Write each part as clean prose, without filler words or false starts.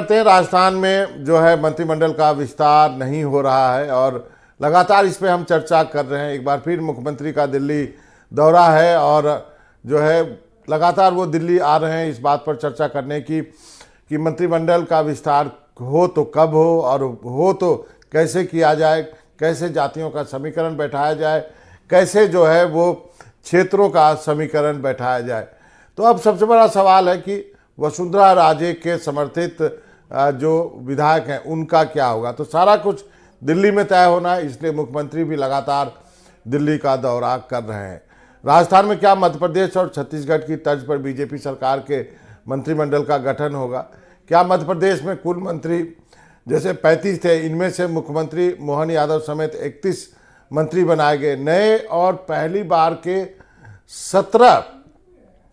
करते हैं। राजस्थान में जो है मंत्रिमंडल का विस्तार नहीं हो रहा है और लगातार इस पे हम चर्चा कर रहे हैं। एक बार फिर मुख्यमंत्री का दिल्ली दौरा है और जो है लगातार वो दिल्ली आ रहे हैं इस बात पर चर्चा करने की कि मंत्रिमंडल का विस्तार हो तो कब हो और हो तो कैसे किया जाए, कैसे जातियों का समीकरण बैठाया जाए, कैसे जो है वो क्षेत्रों का समीकरण बैठाया जाए। तो अब सबसे बड़ा सवाल है कि वसुंधरा राजे के समर्थित जो विधायक हैं उनका क्या होगा। तो सारा कुछ दिल्ली में तय होना है, इसलिए मुख्यमंत्री भी लगातार दिल्ली का दौरा कर रहे हैं। राजस्थान में क्या मध्य प्रदेश और छत्तीसगढ़ की तर्ज पर बीजेपी सरकार के मंत्रिमंडल का गठन होगा? क्या मध्य प्रदेश में कुल मंत्री जैसे 35 थे, इनमें से मुख्यमंत्री मोहन यादव समेत 31 मंत्री बनाए गए, नए और पहली बार के 17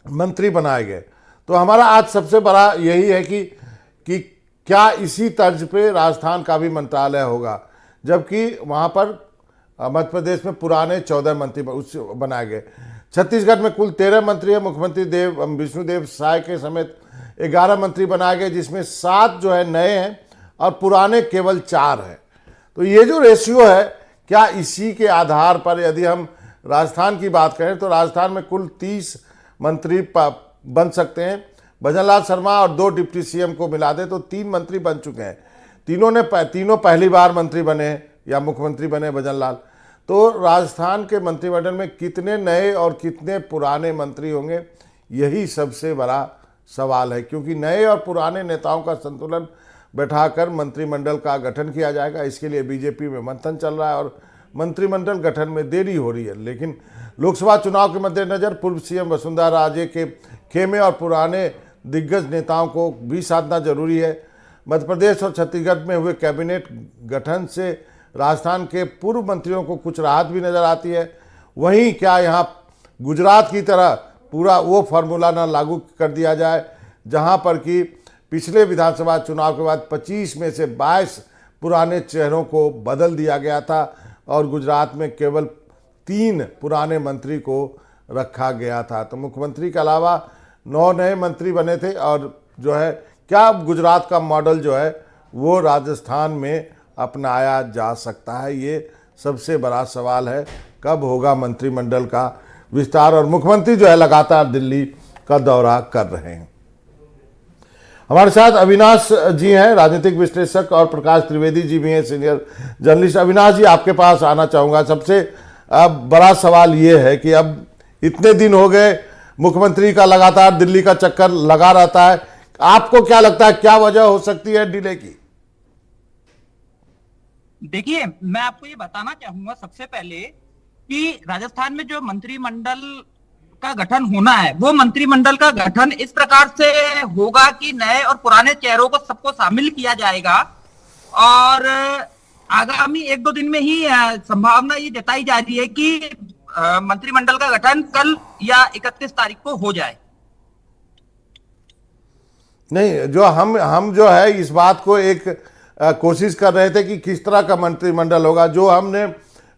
मंत्री बनाए गए। तो हमारा आज सबसे बड़ा यही है कि क्या इसी तर्ज पे राजस्थान का भी मंत्रालय होगा, जबकि वहाँ पर मध्य प्रदेश में पुराने 14 मंत्री बनाए गए। छत्तीसगढ़ में कुल 13 मंत्री है, मुख्यमंत्री विष्णुदेव साय के समेत 11 मंत्री बनाए गए, जिसमें 7 जो है नए हैं और पुराने केवल 4 हैं। तो ये जो रेशियो है, क्या इसी के आधार पर यदि हम राजस्थान की बात करें तो राजस्थान में कुल 30 मंत्री बन सकते हैं। भजनलाल शर्मा और 2 डिप्टी सीएम को मिला दे तो 3 मंत्री बन चुके हैं। तीनों पहली बार मंत्री बने या मुख्यमंत्री बने भजनलाल। तो राजस्थान के मंत्रिमंडल में कितने नए और कितने पुराने मंत्री होंगे, यही सबसे बड़ा सवाल है, क्योंकि नए और पुराने नेताओं का संतुलन बैठाकर मंत्रिमंडल का गठन किया जाएगा। इसके लिए बीजेपी में मंथन चल रहा है और मंत्रिमंडल गठन में देरी हो रही है। लेकिन लोकसभा चुनाव के मद्देनजर पूर्व सीएम वसुंधरा राजे के खेमे और पुराने दिग्गज नेताओं को भी साधना जरूरी है। मध्य प्रदेश और छत्तीसगढ़ में हुए कैबिनेट गठन से राजस्थान के पूर्व मंत्रियों को कुछ राहत भी नजर आती है। वहीं क्या यहाँ गुजरात की तरह पूरा वो फार्मूला ना लागू कर दिया जाए, जहाँ पर कि पिछले विधानसभा चुनाव के बाद 25 में से 22 पुराने चेहरों को बदल दिया गया था और गुजरात में केवल 3 पुराने मंत्री को रखा गया था। तो मुख्यमंत्री के अलावा 9 नए मंत्री बने थे और जो है क्या गुजरात का मॉडल जो है वो राजस्थान में अपनाया जा सकता है, ये सबसे बड़ा सवाल है। कब होगा मंत्रिमंडल का विस्तार? और मुख्यमंत्री जो है लगातार दिल्ली का दौरा कर रहे हैं। हमारे साथ अविनाश जी हैं, राजनीतिक विश्लेषक, और प्रकाश त्रिवेदी जी भी हैं, सीनियर जर्नलिस्ट। अविनाश जी, आपके पास आना चाहूँगा। सबसे बड़ा सवाल ये है कि अब इतने दिन हो गए मुख्यमंत्री का लगातार दिल्ली का चक्कर लगा रहता है, आपको क्या लगता है क्या वजह हो सकती है डिले की? देखिए, मैं आपको ये बताना चाहूंगा सबसे पहले कि राजस्थान में जो मंत्रिमंडल का गठन होना है, वो मंत्रिमंडल का गठन इस प्रकार से होगा कि नए और पुराने चेहरों को सबको शामिल किया जाएगा और आगामी 1-2 दिन में ही संभावना ये जताई जा रही है कि मंत्रिमंडल का गठन कल या 31 तारीख को हो जाए। नहीं, जो हम जो है इस बात को एक कोशिश कर रहे थे कि किस तरह का मंत्रिमंडल होगा। जो हमने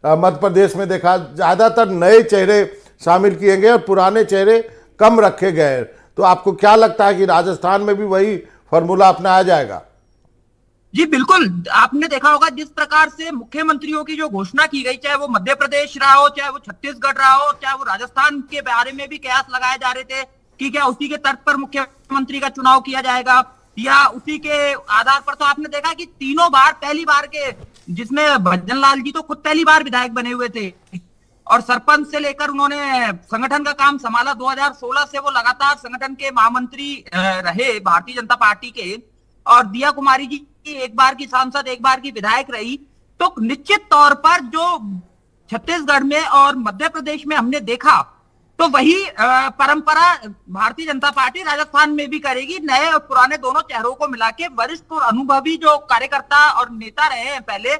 मध्य प्रदेश में देखा, ज़्यादातर नए चेहरे शामिल किए गए और पुराने चेहरे कम रखे गए। तो आपको क्या लगता है कि राजस्थान में भी वही फॉर्मूला अपनाया जाएगा? जी बिल्कुल, आपने देखा होगा जिस प्रकार से मुख्यमंत्रियों की जो घोषणा की गई, चाहे वो मध्य प्रदेश रहा हो, चाहे वो छत्तीसगढ़ रहा हो, चाहे वो राजस्थान के बारे में भी कयास लगाए जा रहे थे कि क्या उसी के तर्ज पर मुख्यमंत्री का चुनाव किया जाएगा या उसी के आधार पर। तो आपने देखा कि तीनों बार पहली बार के, जिसमें भजनलाल जी तो खुद पहली बार विधायक बने हुए थे और सरपंच से लेकर उन्होंने संगठन का काम संभाला। 2016 से वो लगातार संगठन के महामंत्री रहे भारतीय जनता पार्टी के, और दिया कुमारी जी एक बार की सांसद, एक बार की विधायक रही। तो निश्चित तौर पर जो छत्तीसगढ़ में और मध्य प्रदेश में हमने देखा, तो वही परंपरा भारतीय जनता पार्टी राजस्थान में भी करेगी। नए और पुराने दोनों चेहरों को मिला के वरिष्ठ और अनुभवी जो कार्यकर्ता और नेता रहे हैं पहले,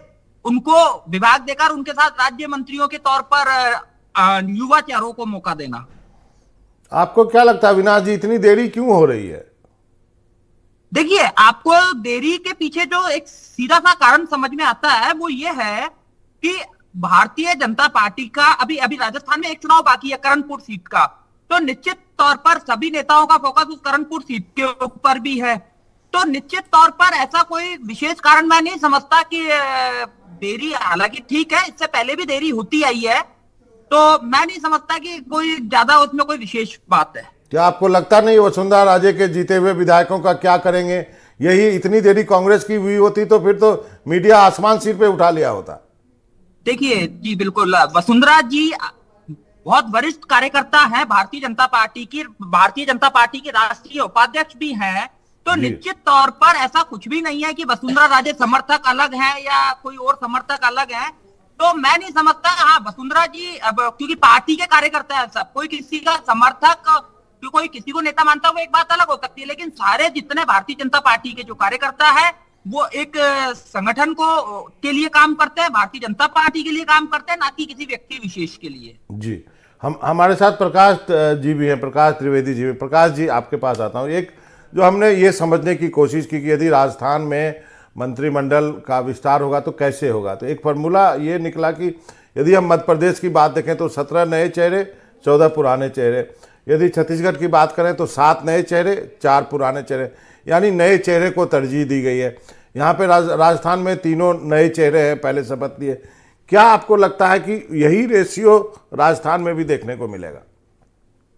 उनको विभाग देकर उनके साथ राज्य मंत्रियों के तौर पर युवा चेहरों को मौका देना। आपको क्या लगता है अविनाश जी, इतनी देरी क्यों हो रही है? देखिए, आपको देरी के पीछे जो एक सीधा सा कारण समझ में आता है वो ये है कि भारतीय जनता पार्टी का अभी राजस्थान में एक चुनाव बाकी है, करणपुर सीट का। तो निश्चित तौर पर सभी नेताओं का फोकस उस करणपुर सीट के ऊपर भी है। तो निश्चित तौर पर ऐसा कोई विशेष कारण मैं नहीं समझता कि देरी, हालांकि ठीक है इससे पहले भी देरी होती आई है, तो मैं नहीं समझता कि कोई ज्यादा उसमें कोई विशेष बात है। क्या आपको लगता नहीं वसुंधरा राजे के जीते हुए विधायकों का क्या करेंगे? यही इतनी देरी कांग्रेस की हुई होती तो फिर तो मीडिया आसमान सिर पे उठा लिया होता। देखिए जी, बिल्कुल वसुंधरा जी बहुत वरिष्ठ कार्यकर्ता हैं भारतीय जनता पार्टी की राष्ट्रीय उपाध्यक्ष भी हैं, तो निश्चित तौर पर ऐसा कुछ भी नहीं है कि वसुंधरा राजे समर्थक अलग हैं या कोई और समर्थक अलग हैं। तो मैं नहीं समझता। हाँ, वसुंधरा जी अब क्योंकि पार्टी के कार्यकर्ता है सब, कोई किसी का समर्थक, कोई किसी को नेता मानता हुआ एक बात अलग हो सकती है, लेकिन सारे जितने भारतीय जनता पार्टी के जो कार्यकर्ता है वो एक संगठन के लिए काम करते हैं, भारतीय जनता पार्टी के लिए काम करते हैं, ना कि किसी व्यक्ति विशेष के लिए। जी, हमारे साथ प्रकाश जी भी हैं, प्रकाश त्रिवेदी जी भी। प्रकाश जी, आपके पास आता हूँ। एक जो हमने ये समझने की कोशिश की कि यदि राजस्थान में मंत्रिमंडल का विस्तार होगा तो कैसे होगा, तो एक फार्मूला ये निकला कि यदि हम मध्य प्रदेश की बात देखें तो 17 नए चेहरे, 14 पुराने चेहरे। यदि छत्तीसगढ़ की बात करें तो 7 नए चेहरे, 4 पुराने चेहरे, यानी नए चेहरे को तरजीह दी गई है। यहाँ पे राजस्थान में तीनों नए चेहरे हैं, पहले शपथ लिए। क्या आपको लगता है कि यही रेशियो राजस्थान में भी देखने को मिलेगा?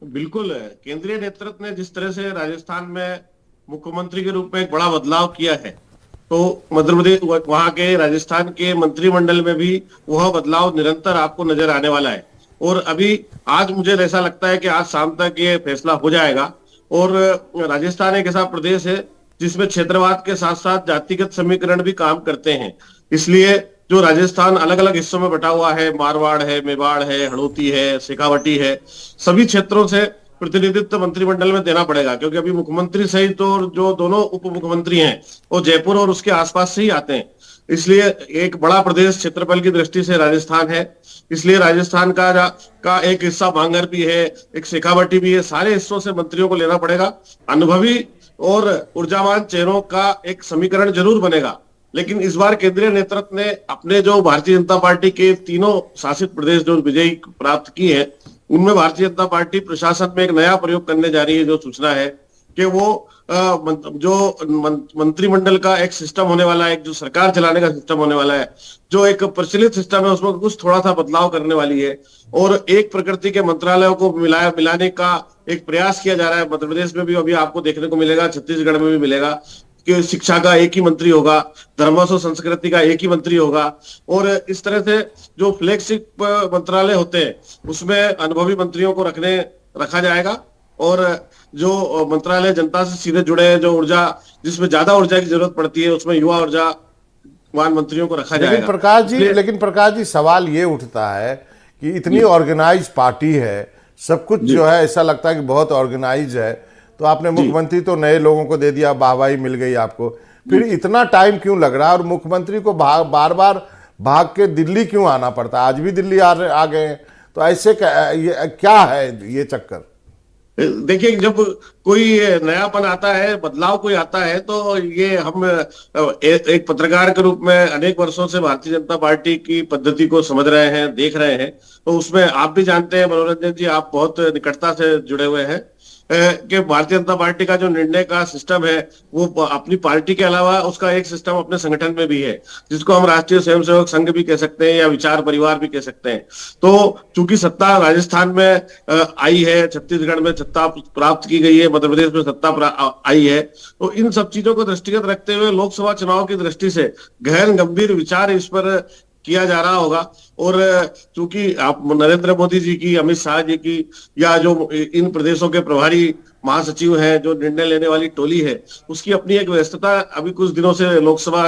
बिल्कुल, केंद्रीय नेतृत्व ने जिस तरह से राजस्थान में मुख्यमंत्री के रूप में एक बड़ा बदलाव किया है, तो मध्य प्रदेश, वहां के राजस्थान के मंत्रिमंडल में भी वह बदलाव निरंतर आपको नजर आने वाला है। और अभी आज मुझे ऐसा लगता है कि आज शाम तक ये फैसला हो जाएगा। और राजस्थान एक ऐसा प्रदेश है जिसमें क्षेत्रवाद के साथ साथ जातिगत समीकरण भी काम करते हैं। इसलिए जो राजस्थान अलग अलग हिस्सों में बटा हुआ है, मारवाड़ है, मेवाड़ है, हड़ौती है, शेखावटी है, सभी क्षेत्रों से प्रतिनिधित्व मंत्रिमंडल में देना पड़ेगा, क्योंकि अभी मुख्यमंत्री सहित तो जो दोनों उप मुख्यमंत्री हैं वो जयपुर और उसके आसपास से ही आते हैं। इसलिए एक बड़ा प्रदेश क्षेत्रफल की दृष्टि से राजस्थान है। इसलिए राजस्थान का एक हिस्सा भांगर भी है, एक शेखावटी भी है, सारे हिस्सों से मंत्रियों को लेना पड़ेगा। अनुभवी और ऊर्जावान चेहरों का एक समीकरण जरूर बनेगा। लेकिन इस बार केंद्रीय नेतृत्व ने अपने जो भारतीय जनता पार्टी के तीनों शासित प्रदेश जो विजयी प्राप्त की है, उनमें भारतीय जनता पार्टी प्रशासन में एक नया प्रयोग करने जा रही है। जो सूचना है कि वो जो मंत्रिमंडल का एक सिस्टम होने वाला है, एक जो सरकार चलाने का सिस्टम होने वाला है, जो एक प्रचलित सिस्टम है उसमें कुछ थोड़ा सा बदलाव करने वाली है। और एक प्रकृति के मंत्रालयों को मिलाने का एक प्रयास किया जा रहा है। मध्य प्रदेश में भी अभी आपको देखने को मिलेगा, छत्तीसगढ़ में भी मिलेगा कि शिक्षा का एक ही मंत्री होगा, धर्मस्व संस्कृति का एक ही मंत्री होगा। और इस तरह से जो फ्लैगशिप मंत्रालय होते हैं उसमें अनुभवी मंत्रियों को रखा जाएगा। और जो मंत्रालय जनता से सीधे जुड़े हैं, जो ऊर्जा, जिसमें ज्यादा ऊर्जा की जरूरत पड़ती है, उसमें युवा ऊर्जावान मंत्रियों को रखा जाएगा। लेकिन प्रकाश जी, सवाल ये उठता है कि इतनी ऑर्गेनाइज पार्टी है, सब कुछ जो है ऐसा लगता है कि बहुत ऑर्गेनाइज है, तो आपने मुख्यमंत्री तो नए लोगों को दे दिया, वाहवाही मिल गई आपको, फिर इतना टाइम क्यों लग रहा है? और मुख्यमंत्री को बार बार भाग के दिल्ली क्यों आना पड़ता है? आज भी दिल्ली आ गए हैं, तो ऐसे क्या है ये चक्कर? देखिए, जब कोई नयापन आता है, बदलाव कोई आता है, तो ये हम एक पत्रकार के रूप में अनेक वर्षों से भारतीय जनता पार्टी की पद्धति को समझ रहे हैं, देख रहे हैं। तो उसमें आप भी जानते हैं मनोरंजन जी, आप बहुत निकटता से जुड़े हुए हैं कि भारतीय जनता पार्टी का जो निर्णय का सिस्टम है वो अपनी पार्टी के अलावा उसका एक सिस्टम अपने संगठन में भी है, जिसको हम राष्ट्रीय स्वयंसेवक संघ भी कह सकते हैं या विचार परिवार भी कह सकते हैं। तो चूंकि सत्ता राजस्थान में आई है, छत्तीसगढ़ में सत्ता प्राप्त की गई है, मध्य प्रदेश में सत्ता आई है, तो इन सब चीजों को दृष्टिगत रखते हुए लोकसभा चुनाव की दृष्टि से गहन गंभीर विचार इस पर किया जा रहा होगा। और चूंकि आप नरेंद्र मोदी जी की, अमित शाह जी की, या जो इन प्रदेशों के प्रभारी महासचिव हैं, जो निर्णय लेने वाली टोली है, उसकी अपनी एक व्यस्तता अभी कुछ दिनों से लोकसभा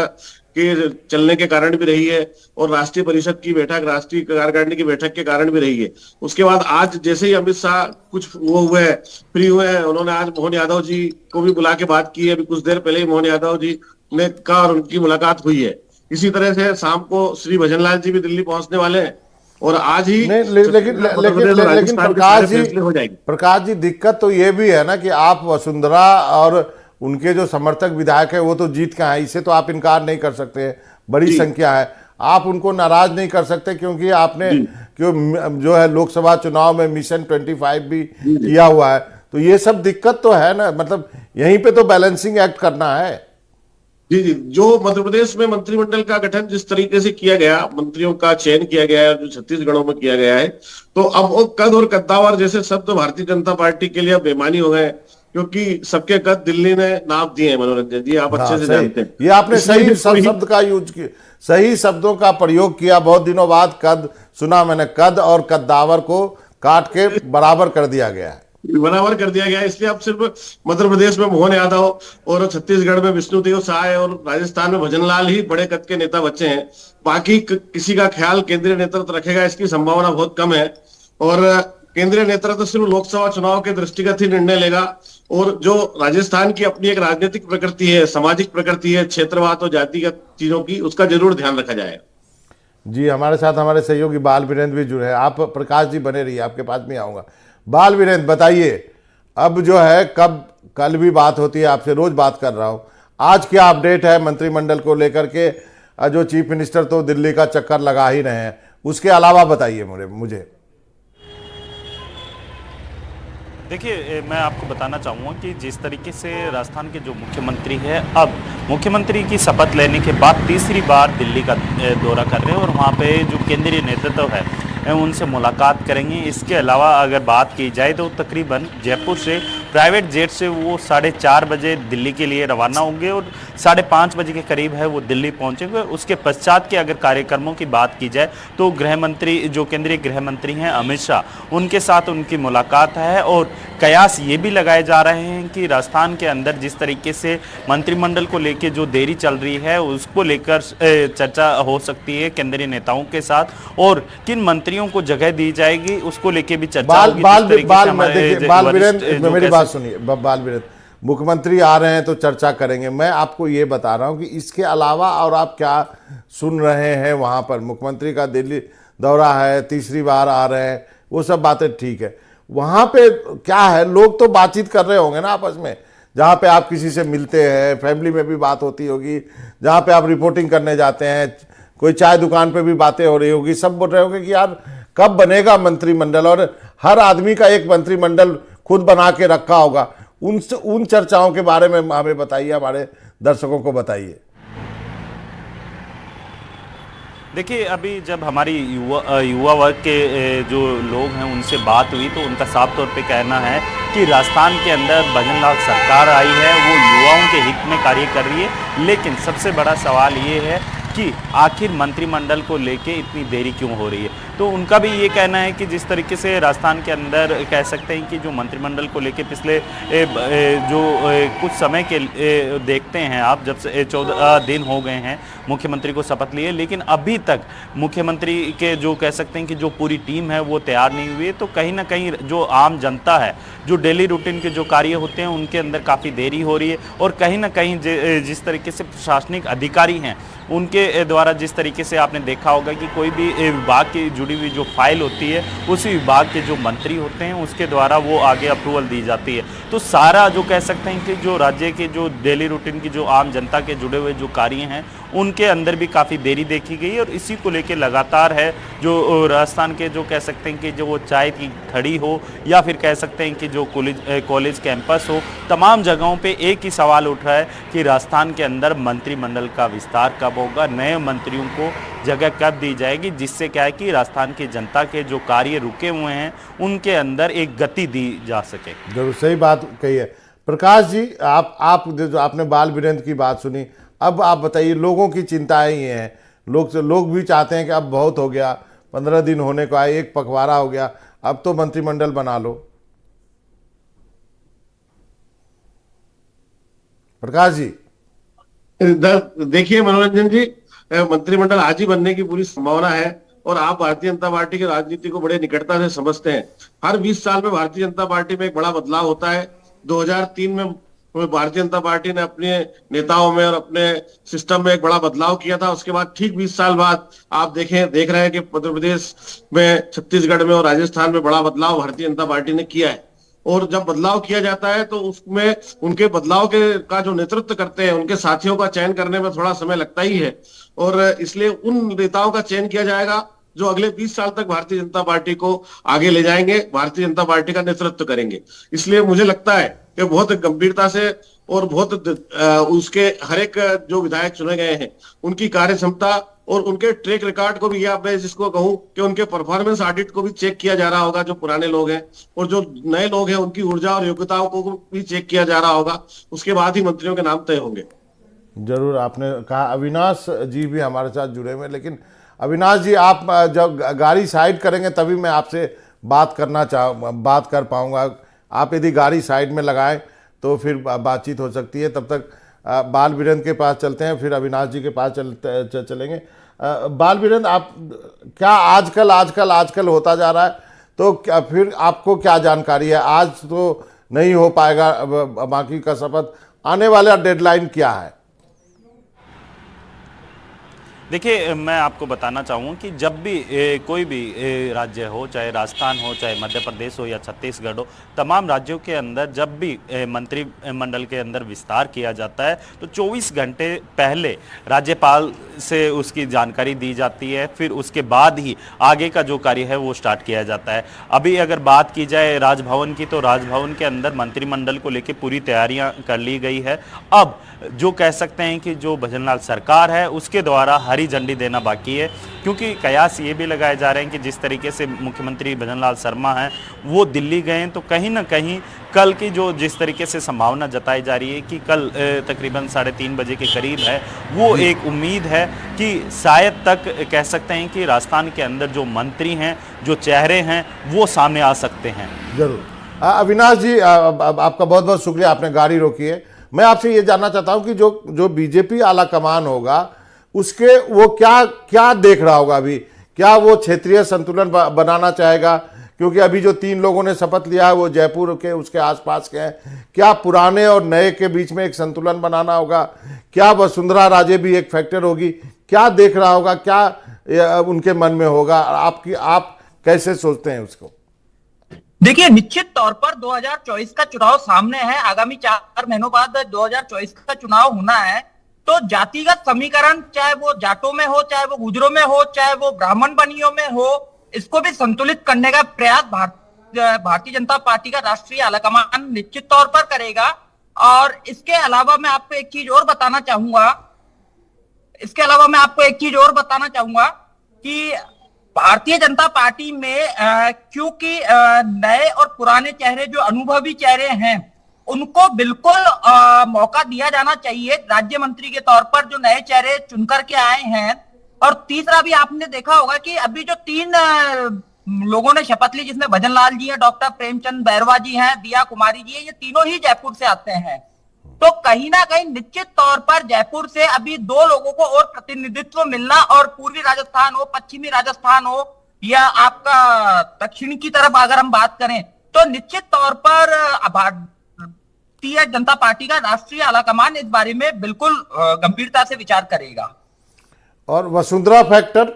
के चलने के कारण भी रही है, और राष्ट्रीय परिषद की बैठक, राष्ट्रीय कार्यकारिणी की बैठक के कारण भी रही है। उसके बाद आज जैसे ही अमित शाह कुछ फ्री हुए हैं, उन्होंने आज मोहन यादव जी को भी बुला के बात की है। अभी कुछ देर पहले ही मोहन यादव जी ने का और उनकी मुलाकात हुई है। इसी तरह से शाम को श्री भजनलाल जी भी दिल्ली पहुंचने वाले हैं, और आज ही लेकिन प्रकाश जी, दिक्कत तो ये भी है ना कि आप वसुंधरा और उनके जो समर्थक विधायक है वो तो जीत के आए, इसे तो आप इनकार नहीं कर सकते, बड़ी संख्या है। आप उनको नाराज नहीं कर सकते क्योंकि आपने जो है लोकसभा चुनाव में मिशन 25 भी किया हुआ है, तो ये सब दिक्कत तो है ना, मतलब यहीं पे तो बैलेंसिंग एक्ट करना है। जी जी, जो मध्य प्रदेश में मंत्रिमंडल का गठन जिस तरीके से किया गया, मंत्रियों का चयन किया गया है, जो छत्तीसगढ़ों में किया गया है, तो अब वो कद और कद्दावर जैसे शब्द भारतीय जनता पार्टी के लिए बेमानी हो गए, क्योंकि सबके कद दिल्ली ने नाप दिए हैं। मनोरंजन जी, आप अच्छे से जानते हैं। ये आपने सही शब्द का यूज किया, सही शब्दों का प्रयोग किया। बहुत दिनों बाद कद सुना मैंने, कद और कद्दावर को काट के बराबर कर दिया गया है, बराबर कर दिया गया। इसलिए अब सिर्फ मध्य प्रदेश में मोहन यादव और छत्तीसगढ़ में विष्णुदेव साय और राजस्थान में भजनलाल ही बड़े कद के नेता बचे हैं। बाकी किसी का ख्याल केंद्रीय नेतृत्व रखेगा, इसकी संभावना बहुत कम है। और केंद्रीय नेतृत्व सिर्फ लोकसभा चुनाव के दृष्टिगत ही निर्णय लेगा। और जो राजस्थान की अपनी एक राजनीतिक प्रकृति है, सामाजिक प्रकृति है, क्षेत्रवाद और जातिगत चीजों की, उसका जरूर ध्यान रखा जाएगा। जी, हमारे साथ हमारे सहयोगी बाल वीरेंद्र भी जुड़े हैं। आप प्रकाश जी बने रहिए, आपके पास भी आऊँगा। बाल वीरेंद्र बताइए, अब जो है कल भी बात होती है, आपसे रोज बात कर रहा हूँ, आज क्या अपडेट है मंत्रिमंडल को लेकर के? जो चीफ मिनिस्टर तो दिल्ली का चक्कर लगा ही रहे हैं, उसके अलावा बताइए मुझे। देखिए, मैं आपको बताना चाहूँगा कि जिस तरीके से राजस्थान के जो मुख्यमंत्री हैं, अब मुख्यमंत्री की शपथ लेने के बाद तीसरी बार दिल्ली का दौरा कर रहे हैं और वहाँ पे जो केंद्रीय नेतृत्व है उनसे मुलाकात करेंगे। इसके अलावा अगर बात की जाए तो तकरीबन जयपुर से प्राइवेट जेट से वो 4:30 बजे दिल्ली के लिए रवाना होंगे और 5:30 बजे के करीब है वो दिल्ली पहुंचेंगे। उसके पश्चात के अगर कार्यक्रमों की बात की जाए तो गृह मंत्री, जो केंद्रीय गृह मंत्री हैं अमित शाह, उनके साथ उनकी मुलाकात है। और कयास ये भी लगाए जा रहे हैं कि राजस्थान के अंदर जिस तरीके से मंत्रिमंडल को लेकर जो देरी चल रही है, उसको लेकर चर्चा हो सकती है केंद्रीय नेताओं के साथ, और किन मंत्रियों को जगह दी जाएगी उसको लेके भी चर्चा होगी। मेरी बात सुनिए बाल वीरेंद्र, मुख्यमंत्री आ रहे हैं तो चर्चा करेंगे। मैं आपको ये बता रहा हूं कि इसके अलावा और आप क्या सुन रहे हैं वहां पर? मुख्यमंत्री का दिल्ली दौरा है, तीसरी बार आ रहे हैं, वो सब बातें ठीक है। वहां पे क्या है, लोग तो बातचीत कर रहे होंगे ना आपस में, जहाँ पे आप किसी से मिलते हैं, फैमिली में भी बात होती होगी, जहाँ पे आप रिपोर्टिंग करने जाते हैं, कोई चाय दुकान पे भी बातें हो रही होगी, सब बोल रहे होंगे कि यार कब बनेगा मंत्रिमंडल, और हर आदमी का एक मंत्रिमंडल खुद बना के रखा होगा। उन चर्चाओं के बारे में हमें बताइए, हमारे दर्शकों को बताइए। देखिए, अभी जब हमारी युवा वर्ग के जो लोग हैं उनसे बात हुई तो उनका साफ तौर पे कहना है कि राजस्थान के अंदर भजनलाल सरकार आई है, वो युवाओं के हित में कार्य कर रही है। लेकिन सबसे बड़ा सवाल ये है कि आखिर मंत्रिमंडल को लेके इतनी देरी क्यों हो रही है। तो उनका भी ये कहना है कि जिस तरीके से राजस्थान के अंदर कह सकते हैं कि जो मंत्रिमंडल को लेके पिछले कुछ समय के देखते हैं आप, जब से 14 दिन हो गए हैं मुख्यमंत्री को शपथ लिए, लेकिन अभी तक मुख्यमंत्री के जो कह सकते हैं कि जो पूरी टीम है वो तैयार नहीं हुई है। तो कहीं ना कहीं जो आम जनता है, जो डेली रूटीन के जो कार्य होते हैं उनके अंदर काफ़ी देरी हो रही है। और कहीं ना कहीं जिस तरीके से प्रशासनिक अधिकारी हैं उनके द्वारा, जिस तरीके से आपने देखा होगा कि कोई भी विभाग की जुड़ी हुई जो फाइल होती है उसी विभाग के जो मंत्री होते हैं उसके द्वारा वो आगे अप्रूवल दी जाती है। तो सारा जो कह सकते हैं कि जो राज्य के जो डेली रूटीन की जो आम जनता के जुड़े हुए जो कार्य हैं उनके अंदर भी काफ़ी देरी देखी गई। और इसी को लेकर लगातार है जो राजस्थान के जो कह सकते हैं कि जो वो चाय की खड़ी हो या फिर कह सकते हैं कि जो कॉलेज कैंपस हो, तमाम जगहों पे एक ही सवाल उठ रहा है कि राजस्थान के अंदर मंत्रिमंडल का विस्तार कब होगा, नए मंत्रियों को जगह कब दी जाएगी, जिससे क्या है कि राजस्थान की जनता के जो कार्य रुके हुए हैं उनके अंदर एक गति दी जा सके। जरूर, सही बात कही है प्रकाश जी। आप जो आपने बाल वीरेंद्र की बात सुनी, अब आप बताइए, लोगों की चिंताएं ये हैं, लोग भी चाहते हैं कि अब बहुत हो गया, 15 दिन होने को आए, एक पखवाड़ा हो गया, अब तो मंत्रिमंडल बना लो। प्रकाश जी देखिए मनोरंजन जी, मंत्रिमंडल आज ही बनने की पूरी संभावना है। और आप भारतीय जनता पार्टी की राजनीति को बड़े निकटता से समझते हैं। हर 20 साल में भारतीय जनता पार्टी में एक बड़ा बदलाव होता है। 2003 में भारतीय जनता पार्टी ने अपने नेताओं में और अपने सिस्टम में एक बड़ा बदलाव किया था। उसके बाद ठीक 20 साल बाद आप देख रहे हैं कि मध्य प्रदेश में, छत्तीसगढ़ में और राजस्थान में बड़ा बदलाव भारतीय जनता पार्टी ने किया है। और जब बदलाव किया जाता है तो उसमें उनके बदलाव का जो नेतृत्व करते हैं, उनके साथियों का चयन करने में थोड़ा समय लगता ही है। और इसलिए उन नेताओं का चयन किया जाएगा जो अगले 20 साल तक भारतीय जनता पार्टी को आगे ले जाएंगे, भारतीय जनता पार्टी का नेतृत्व करेंगे। इसलिए मुझे लगता है कि बहुत गंभीरता से और बहुत उसके हर एक जो विधायक चुने गए हैं उनकी कार्य क्षमता और उनके ट्रैक रिकॉर्ड को भी, या मैं जिसको कहूं कि उनके परफॉर्मेंस ऑडिट को भी चेक किया जा रहा होगा। जो पुराने लोग हैं और जो नए लोग हैं उनकी ऊर्जा और योग्यताओं को भी चेक किया जा रहा होगा। उसके बाद ही मंत्रियों के नाम तय होंगे। जरूर, आपने कहा अविनाश जी भी हमारे साथ जुड़े हुए हैं, लेकिन अविनाश जी आप जब गाड़ी साइड करेंगे तभी मैं आपसे बात कर पाऊंगा। आप यदि गाड़ी साइड में लगाएं तो फिर बातचीत हो सकती है। तब तक बाल वीरेंद्र के पास चलते हैं, फिर अविनाश जी के पास चलेंगे। बाल वीरेंद्र, आप क्या आजकल होता जा रहा है, तो क्या फिर आपको क्या जानकारी है? आज तो नहीं हो पाएगा बाकी का शपथ, आने वाला डेडलाइन क्या है? देखिए, मैं आपको बताना चाहूँ कि जब भी कोई भी राज्य हो, चाहे राजस्थान हो, चाहे मध्य प्रदेश हो या छत्तीसगढ़ हो, तमाम राज्यों के अंदर जब भी मंत्रिमंडल के अंदर विस्तार किया जाता है तो 24 घंटे पहले राज्यपाल से उसकी जानकारी दी जाती है, फिर उसके बाद ही आगे का जो कार्य है वो स्टार्ट किया जाता है। अभी अगर बात की जाए राजभवन की, तो राजभवन के अंदर मंत्रिमंडल को लेकर पूरी तैयारियां कर ली गई है। अब जो कह सकते हैं कि जो भजनलाल सरकार है उसके द्वारा हरी झंडी देना बाकी है, क्योंकि कयास ये भी लगाए जा रहे हैं कि जिस तरीके से मुख्यमंत्री भजनलाल शर्मा हैं वो दिल्ली गए हैं, तो कहीं ना कहीं कल की जो जिस तरीके से संभावना जताई जा रही है कि कल तकरीबन 3:30 बजे के करीब है, वो एक उम्मीद है कि शायद तक कह सकते हैं कि राजस्थान के अंदर जो मंत्री हैं, जो चेहरे हैं, वो सामने आ सकते हैं। जरूर। अविनाश जी, आपका बहुत बहुत शुक्रिया, आपने गाड़ी रोकी है। मैं आपसे ये जानना चाहता हूँ कि जो बीजेपी आला कमान होगा उसके वो क्या देख रहा होगा अभी? क्या वो क्षेत्रीय संतुलन बनाना चाहेगा? क्योंकि अभी जो 3 लोगों ने शपथ लिया है वो जयपुर के उसके आसपास के हैं। क्या पुराने और नए के बीच में एक संतुलन बनाना होगा? क्या वसुंधरा राजे भी एक फैक्टर होगी? क्या देख रहा होगा? क्या उनके मन में होगा? आप कैसे सोचते हैं उसको? देखिए, निश्चित तौर पर 2024 का चुनाव सामने है। आगामी 4 महीनों बाद 2024 का चुनाव होना है। तो जातिगत समीकरण, चाहे वो जाटों में हो, चाहे वो गुजरों में हो, चाहे वो ब्राह्मण बनियों में हो, इसको भी संतुलित करने का प्रयास भारतीय जनता पार्टी का राष्ट्रीय आलाकमान निश्चित तौर पर करेगा। और इसके अलावा मैं आपको एक चीज और बताना चाहूंगा कि भारतीय जनता पार्टी में क्योंकि नए और पुराने चेहरे, जो अनुभवी चेहरे हैं, उनको बिल्कुल मौका दिया जाना चाहिए राज्य मंत्री के तौर पर, जो नए चेहरे चुनकर के आए हैं। और तीसरा भी आपने देखा होगा कि अभी जो 3 लोगों ने शपथ ली, जिसमें भजनलाल जी हैं, डॉक्टर प्रेमचंद बैरवा जी हैं, दिया कुमारी जी हैं, ये तीनों ही जयपुर से आते हैं। तो कहीं ना कहीं निश्चित तौर पर जयपुर से अभी 2 लोगों को और प्रतिनिधित्व मिलना, और पूर्वी राजस्थान हो, पश्चिमी राजस्थान हो, या आपका दक्षिण की तरफ अगर हम बात करें, तो निश्चित तौर पर भारतीय जनता पार्टी का राष्ट्रीय आलाकमान इस बारे में बिल्कुल गंभीरता से विचार करेगा। और वसुंधरा फैक्टर?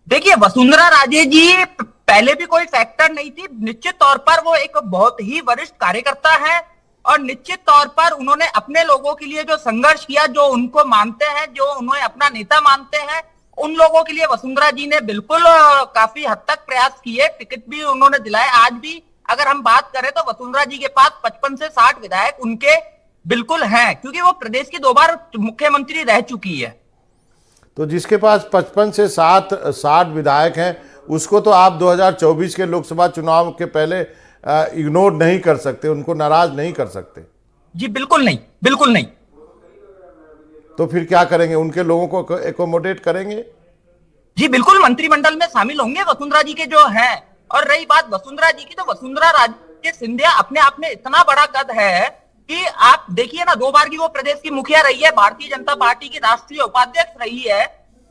देखिए, वसुंधरा राजे जी पहले भी कोई फैक्टर नहीं थी। निश्चित तौर पर वो एक बहुत ही वरिष्ठ कार्यकर्ता है, और निश्चित तौर पर उन्होंने अपने लोगों के लिए जो संघर्ष किया, जो उनको मानते हैं, जो उन्हें अपना नेता मानते हैं, उन लोगों के लिए वसुंधरा जी ने बिल्कुल काफी हद तक प्रयास किए। टिकट भी उन्होंने दिलाए। आज भी अगर हम बात करें तो वसुंधरा जी के पास 55 से 60 विधायक उनके बिल्कुल हैं, क्योंकि वो प्रदेश की 2 बार मुख्यमंत्री रह चुकी है। तो जिसके पास 55 से 60 विधायक हैं, उसको तो आप 2024 के लोकसभा चुनाव के पहले इग्नोर नहीं कर सकते, उनको नाराज नहीं कर सकते। जी बिल्कुल नहीं, बिल्कुल नहीं। तो फिर क्या करेंगे? उनके लोगों को एकोमोडेट करेंगे? जी बिल्कुल, मंत्रिमंडल में शामिल होंगे वसुंधरा जी के जो हैं। और रही बात वसुंधरा जी की, तो वसुंधरा राजे सिंधिया अपने आप में इतना बड़ा कद है कि आप देखिए ना, 2 बार की वो प्रदेश की मुखिया रही है, भारतीय जनता पार्टी की राष्ट्रीय उपाध्यक्ष रही है।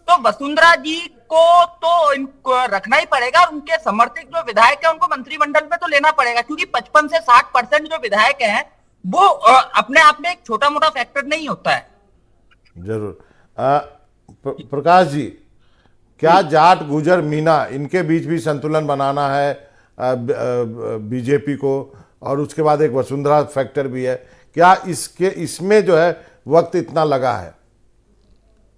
तो वसुंधरा जी को तो इनको रखना ही पड़ेगा, और उनके समर्थित जो विधायक है उनको मंत्रिमंडल में तो लेना पड़ेगा, क्योंकि 55 से 60% जो विधायक हैं वो अपने आप में एक छोटा मोटा फैक्टर नहीं होता है। जरूर। प्रकाश जी, क्या जाट, गुजर, मीना, इनके बीच भी संतुलन बनाना है बीजेपी को, और उसके बाद एक वसुंधरा फैक्टर भी है? क्या इसमें जो है वक्त इतना लगा है?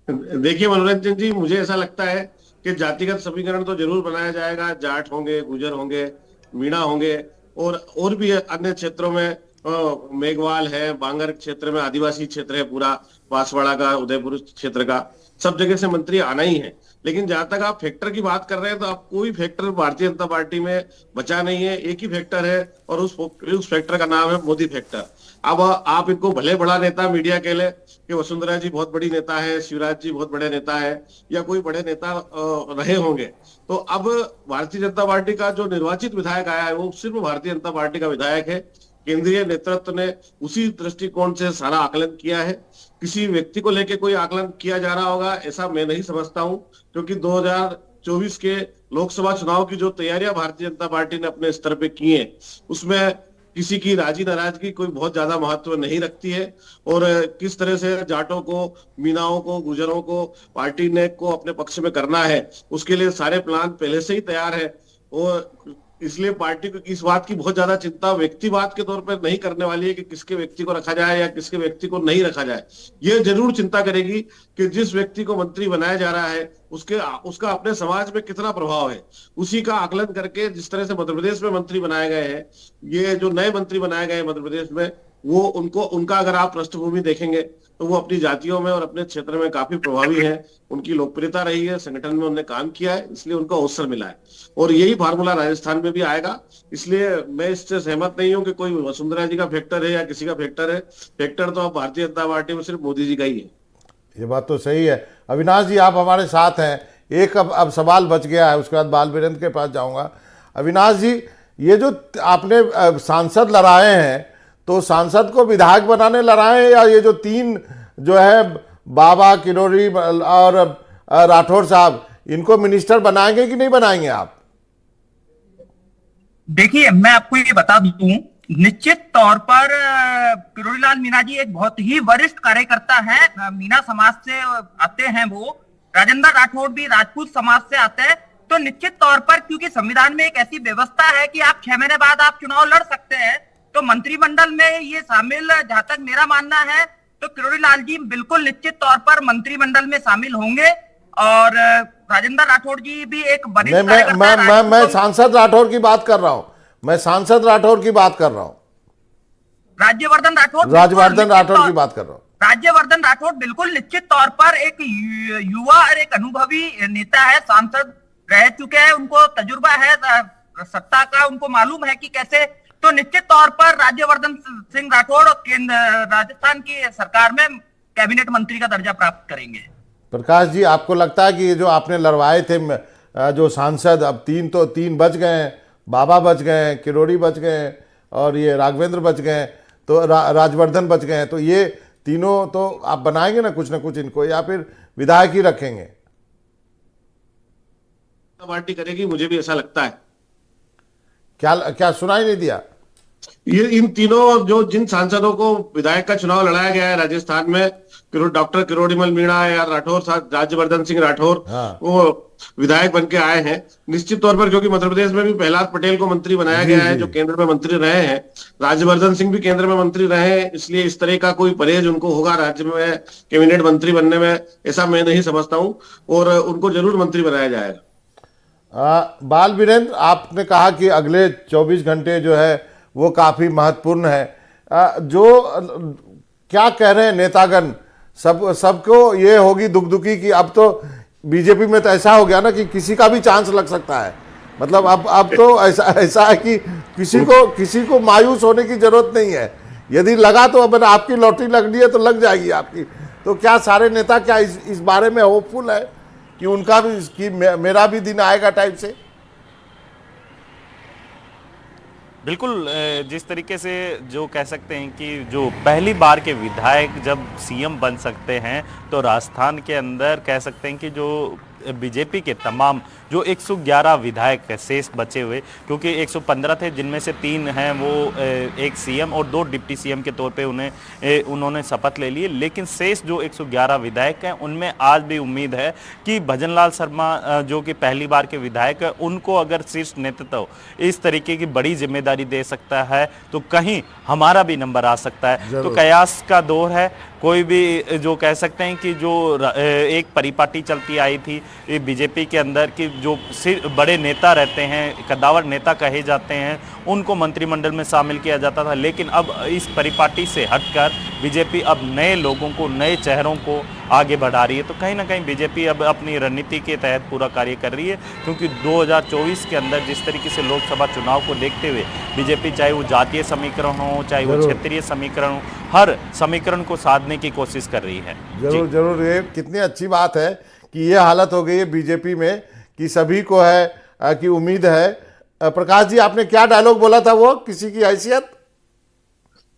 देखिए मनोरंजन जी, मुझे ऐसा लगता है कि जातिगत समीकरण तो जरूर बनाया जाएगा, जाट होंगे, गुजर होंगे, मीणा होंगे, और भी अन्य क्षेत्रों में मेघवाल है, बांगर क्षेत्र में आदिवासी क्षेत्र है, पूरा बांसवाड़ा का, उदयपुर क्षेत्र का, सब जगह से मंत्री आना ही है। लेकिन जहां तक आप फैक्टर की बात कर रहे हैं, तो आप कोई फैक्टर भारतीय जनता पार्टी में बचा नहीं है। एक ही फैक्टर है, और उस फैक्टर का नाम है मोदी फैक्टर। अब आप इनको भले बड़ा नेता मीडिया कह ले कि वसुंधरा जी बहुत बड़ी नेता है, शिवराज जी बहुत बड़े नेता है, या कोई बड़े नेता रहे होंगे, तो अब भारतीय जनता पार्टी का जो निर्वाचित विधायक आया है वो सिर्फ भारतीय जनता पार्टी का विधायक है। केंद्रीय नेतृत्व ने उसी दृष्टिकोण से सारा आकलन किया है। किसी व्यक्ति को लेकर कोई आकलन किया जा रहा होगा ऐसा मैं नहीं समझता हूं, क्योंकि 2024 के लोकसभा चुनाव की जो तैयारियां भारतीय जनता पार्टी ने अपने स्तर पे की है, उसमें किसी की राजी नाराजगी कोई बहुत ज्यादा महत्व नहीं रखती है। और किस तरह से जाटों को, मीनाओं को, गुजरों को पार्टी ने को अपने पक्ष में करना है, उसके लिए सारे प्लान पहले से ही तैयार है। और इसलिए पार्टी को इस बात की बहुत ज्यादा चिंता व्यक्तिवाद के तौर पर नहीं करने वाली है कि किसके व्यक्ति को रखा जाए या किसके व्यक्ति को नहीं रखा जाए। ये जरूर चिंता करेगी कि जिस व्यक्ति को मंत्री बनाया जा रहा है उसका अपने समाज में कितना प्रभाव है, उसी का आकलन करके जिस तरह से मध्य प्रदेश में मंत्री बनाए गए हैं, ये जो नए मंत्री बनाए गए हैं मध्य प्रदेश में, वो उनका अगर आप पृष्ठभूमि देखेंगे तो वो अपनी जातियों में और अपने क्षेत्र में काफी प्रभावी हैं। उनकी लोकप्रियता रही है, संगठन में उन्होंने काम किया है, इसलिए उनको अवसर मिला है। और यही फार्मूला राजस्थान में भी आएगा। इसलिए मैं इससे सहमत नहीं हूं कि कोई वसुंधरा जी का फैक्टर है या किसी का फैक्टर है। फैक्टर तो अब भारतीय जनता पार्टी में सिर्फ मोदी जी का ही है। ये बात तो सही है। अविनाश जी, आप हमारे साथ हैं। एक अब सवाल बच गया है, उसके बाद बाल वीरेंद्र के पास जाऊंगा। अविनाश जी, ये जो आपने सांसद लड़ाए हैं, तो सांसद को विधायक बनाने लड़ाए हैं, या ये जो तीन जो है बाबा, किरोड़ी और राठौर साहब, इनको मिनिस्टर बनाएंगे कि नहीं बनाएंगे आप? देखिए, मैं आपको ये बता दूं, निश्चित तौर पर किरोड़ीलाल मीणा जी एक बहुत ही वरिष्ठ कार्यकर्ता है। मीणा समाज से आते हैं वो। राजेंद्र राठौड़ भी राजपूत समाज से आते हैं। तो निश्चित तौर पर, क्योंकि संविधान में एक ऐसी व्यवस्था है कि आप 6 महीने बाद आप चुनाव लड़ सकते हैं, तो मंत्रिमंडल में ये शामिल, जहां तक मेरा मानना है, तो किरोड़ीलाल जी बिल्कुल निश्चित तौर पर मंत्रिमंडल में शामिल होंगे। और राजेंद्र राठौड़ जी भी एक वरिष्ठ कार्यकर्ता। मैं सांसद राठौर की बात कर रहा हूं। मैं सांसद राठौर की बात कर रहा हूं। राज्यवर्धन राठौड़ की बात कर रहा हूं। राज्यवर्धन राठौड़ बिल्कुल निश्चित तौर पर एक युवा और एक अनुभवी नेता है। सांसद रह चुके हैं, उनको तजुर्बा है सत्ता का, उनको मालूम है कि कैसे। तो निश्चित तौर पर राज्यवर्धन सिंह राठौड़ राजस्थान की सरकार में कैबिनेट मंत्री का दर्जा प्राप्त करेंगे। प्रकाश जी, आपको लगता है कि ये जो आपने लड़वाए थे जो सांसद, अब तीन बच गए हैं, बाबा बच गए हैं, किरोड़ी बच गए हैं, और ये राघवेंद्र बच गए हैं, तो राजवर्धन बच गए हैं, तो ये तीनों तो आप बनाएंगे ना कुछ इनको, या फिर विधायक ही रखेंगे? पार्टी करेगी, मुझे भी ऐसा लगता है। क्या सुनाई नहीं दिया? ये इन तीनों जिन सांसदों को विधायक का चुनाव लड़ाया गया है राजस्थान में, डॉक्टर किरोड़ीलाल मीणा या राठौर साहब, राज्यवर्धन सिंह राठौर, हाँ। वो विधायक बन के आए हैं निश्चित तौर पर, क्योंकि मध्य प्रदेश में भी प्रहलाद पटेल को मंत्री बनाया गया है, जो केंद्र में मंत्री रहे हैं। राज्यवर्धन सिंह भी केंद्र में मंत्री रहे हैं, इसलिए इस तरह का कोई परहेज उनको होगा राज्य में कैबिनेट मंत्री बनने में, ऐसा मैं नहीं समझता हूं। और उनको जरूर मंत्री बनाया जाएगा। बाल वीरेंद्र, आपने कहा कि अगले 24 घंटे जो है वो काफ़ी महत्वपूर्ण है। जो क्या कह रहे हैं नेतागण, सबको ये होगी दुखी कि अब तो बीजेपी में तो ऐसा हो गया ना कि किसी का भी चांस लग सकता है। मतलब अब तो ऐसा है कि किसी को मायूस होने की जरूरत नहीं है। यदि लगा तो अब आपकी लॉटरी लगनी है तो लग जाएगी आपकी। तो क्या सारे नेता क्या इस बारे में होपफुल है कि उनका भी, कि मेरा भी दिन आएगा टाइप से? बिल्कुल, जिस तरीके से जो कह सकते हैं कि जो पहली बार के विधायक जब सीएम बन सकते हैं, तो राजस्थान के अंदर कह सकते हैं कि जो बीजेपी के तमाम जो 111 विधायक शेष बचे हुए, क्योंकि 115 थे जिनमें से 3 हैं वो एक सीएम और 2 डिप्टी सीएम के तौर पे उन्होंने शपथ ले लिए, लेकिन शेष जो 111 विधायक हैं उनमें आज भी उम्मीद है कि भजनलाल शर्मा जो कि पहली बार के विधायक हैं, उनको अगर शीर्ष नेतृत्व इस तरीके की बड़ी जिम्मेदारी दे सकता है तो कहीं हमारा भी नंबर आ सकता है। तो कयास का दौर है, कोई भी जो कह सकते हैं कि जो एक परिपाटी चलती आई थी बीजेपी के अंदर कि जो बड़े नेता रहते हैं, कद्दावर नेता कहे जाते हैं, उनको मंत्रिमंडल में शामिल किया जाता था। लेकिन अब इस परिपाटी से हटकर बीजेपी अब नए लोगों को, नए चेहरों को आगे बढ़ा रही है। तो कहीं ना कहीं बीजेपी अब अपनी रणनीति के तहत पूरा कार्य कर रही है, क्योंकि 2024 के अंदर जिस तरीके से लोकसभा चुनाव को देखते हुए बीजेपी, चाहे वो जातीय समीकरण हो, चाहे वो क्षेत्रीय समीकरण हो, हर समीकरण को साधने की कोशिश कर रही है। जरूर जरूर, ये कितनी अच्छी बात है कि ये हालत हो गई है बीजेपी में कि सभी को है कि उम्मीद है। प्रकाश जी, आपने क्या डायलॉग बोला था, वो किसी की हैसियत?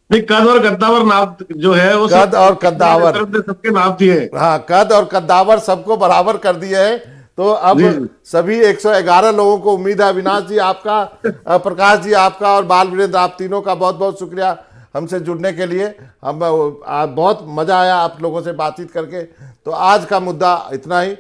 नहीं, कद और कद्दावर नाम जो है वो कद और कद्दावर सबके नाम दिए। हाँ, कद और कद्दावर सबको बराबर कर दिए हैं। तो अब सभी 111 लोगों को उम्मीद है। अविनाश जी आपका, प्रकाश जी आपका और बाल वीरेंद्र, आप तीनों का बहुत बहुत शुक्रिया हमसे जुड़ने के लिए। हम बहुत मजा आया आप लोगों से बातचीत करके। तो आज का मुद्दा इतना ही।